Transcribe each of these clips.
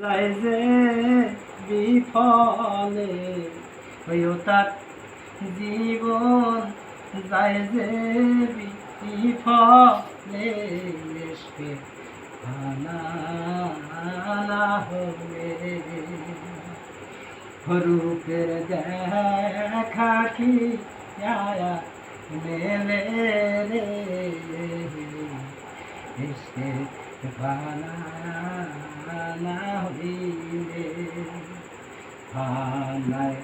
যায় যে বিফলে হইও তার জীবন যায় যে বিফলে এসকে আনা হলে রূপের দেখা কি মেলে রে এসকে ফানা হইলে ফানায়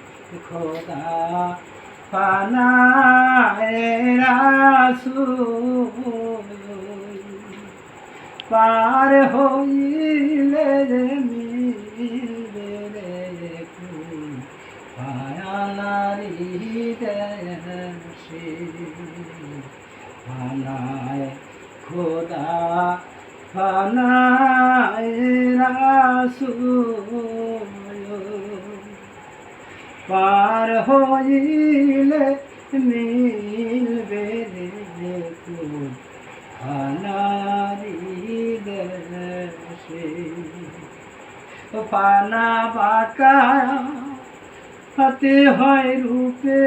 খোদা ফানায় রাসূল পার হইলে মিলবে রে কুল পায়ালারি দেশে ফানায় খোদা ফানায় রাসূল পার হইলে মিলবে রে কুল ফানারি দেশে ফানা বাঁকা হাতে হয় রূপে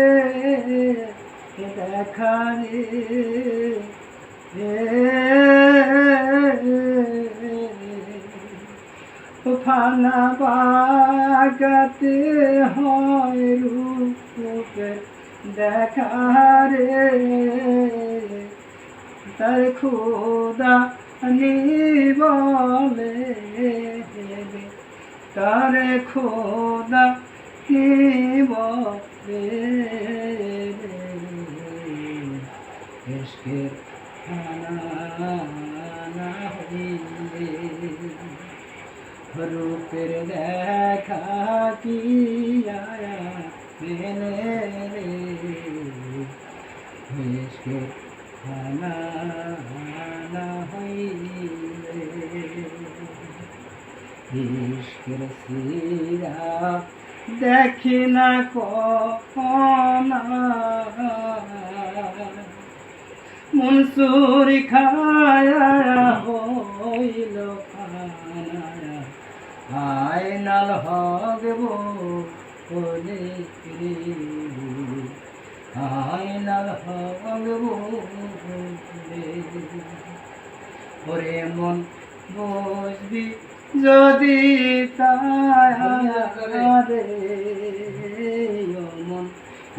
দেখা রে ফানা বাগাতে হয় রূপে দেখা রে তার খোদা নি বলে তার খোদা নি বলে ইশকের ফানা হইলে রূপের দেখা কি মেলে রে ইশকের ফানা হইলে ইশকের সিরা দেখি না কখনো মনসুর খায়া হইল খানা আয়নাল হগব বলে আয়নাল হগব বলে ওরে মন বসবি যদি তারে মন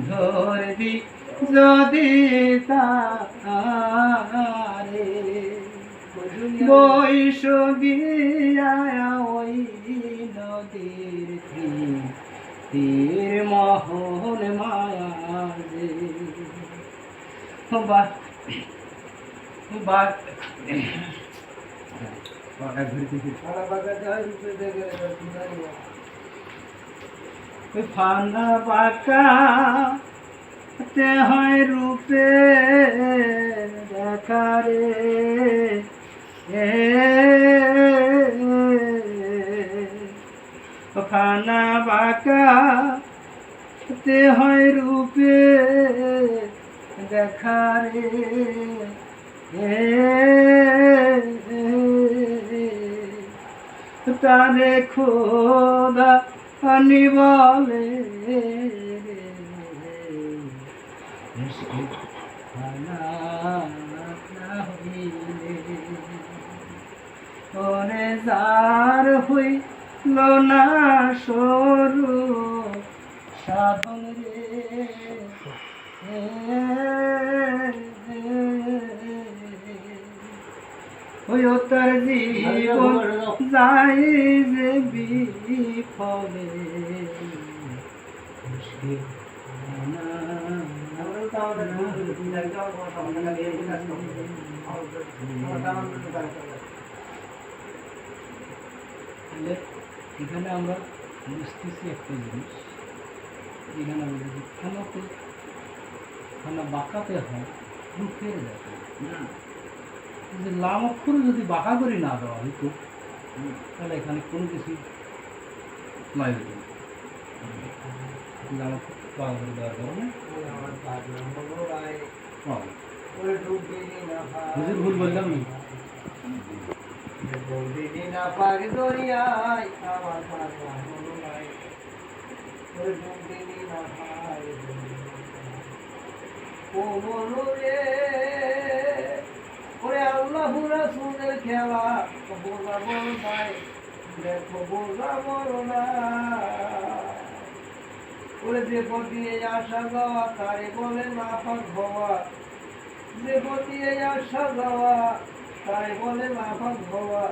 ধরবি যদি তারে বৈশগিয়া ওই নদীর তীর মোহন মায়া রে ফানা বাঁকা তে হয় রূপে দেখা রে ফানা বাঁকা তে হয় রূপে দেখা রে তারে খোদা নি বলে ওরে যার হইল না সরু সাধন রে ওই তার জীবন যাই যে বিফলে এখানে আমরা বুঝতেছি একটা জিনিস এখানে আমরা দেখি খানা বাঁকাতে হয় রূপের দেখা যে লাম অক্ষর যদি বাঁকা করে না দেওয়া হইতো তাহলে এখানে কোনো কিছু নাই হইত লাম অক্ষর বাঁকা করে দেওয়ার কারণে ভুল বললাম না ডুবিনি না পাক দরিয়ায় আমার পাগলা মন নাই ওরে ডুবিনি না পাক ও মনুরে ওরে আল্লাহ রাসূলের খেলা বোঝা বড় নাই দেখো বোঝা বড় না ওরে যে পথিয়ে আসা যাওয়া তারে বলে নাপাক হওয়া যে পথিয়ে আসা যাওয়া তারে বলে নাপাক হওয়া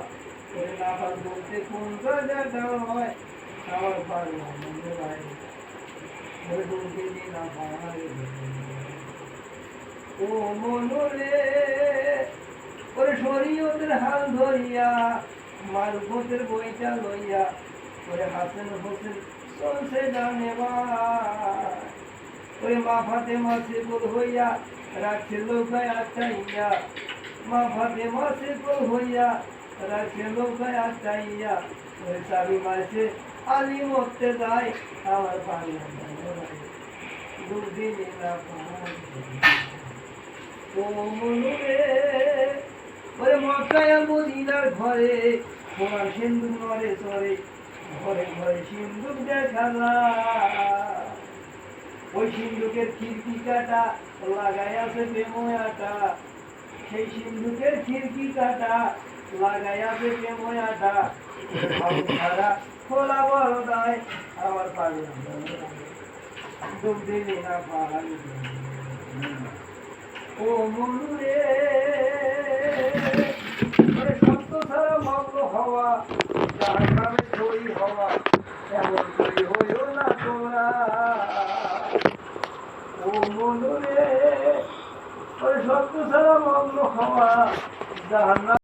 ওরে নাপাক বলতে কোন জায়গাটা হয় আমার পাগলা মনে নাই ওরে ডুবিনি না পাক ও মনুরে ওরে শরীয়তের হাল ধরিয়া মারফতের বইটা লইয়া ওরে হাসেন হোসেন চলছে জানে ওরে মা ফাতেমা সিকুল হইয়া রাখছে লোকায় আটাইয়া মা ফাতেমা সিকুল হইয়া রাখছে লোকায় আটাইয়া ওরে চাবি মারছে আলি মরতে যায় আমার পাগলা দুদিন না ও মনুরে ওরে মক্কায় মদিনার ঘরে তোমার সিন্ধুক নড়ে চড়ে ঘরে ঘরে সিন্ধুক দেখা যায় ওই সিন্ধুকের খিড়কি কাটা লাগাই আছে প্রেময়াটা সেই সিন্ধুকের খিড়কি কাটা লাগাই আছে প্রেময়াটা ছাড়া খোলা বড় দায় আমার পাগলা ডুব দিলি না পাহাড়ি ও মনুরে সত্য ছাড়া মগ্ন হওয়া জাহান্নামে ছড়ি হওয়া এমন করি হইও না তোমরা ও মনুরে সত্য ছাড়া মগ্ন হওয়া জাহান্নাম